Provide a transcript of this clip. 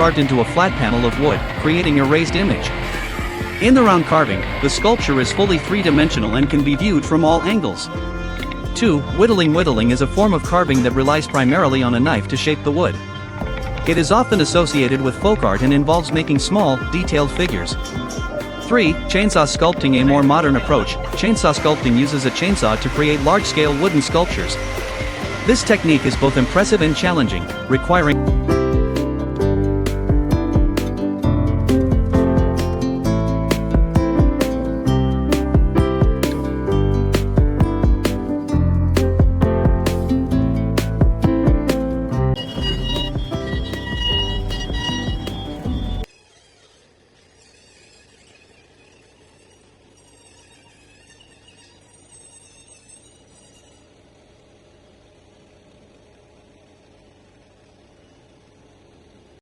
carved into a flat panel of wood, creating a raised image. In the round carving, the sculpture is fully three-dimensional and can be viewed from all angles. 2. Whittling. Whittling is a form of carving that relies primarily on a knife to shape the wood. It is often associated with folk art and involves making small, detailed figures. 3. Chainsaw sculpting. A more modern approach, chainsaw sculpting uses a chainsaw to create large-scale wooden sculptures. This technique is both impressive and challenging, requiring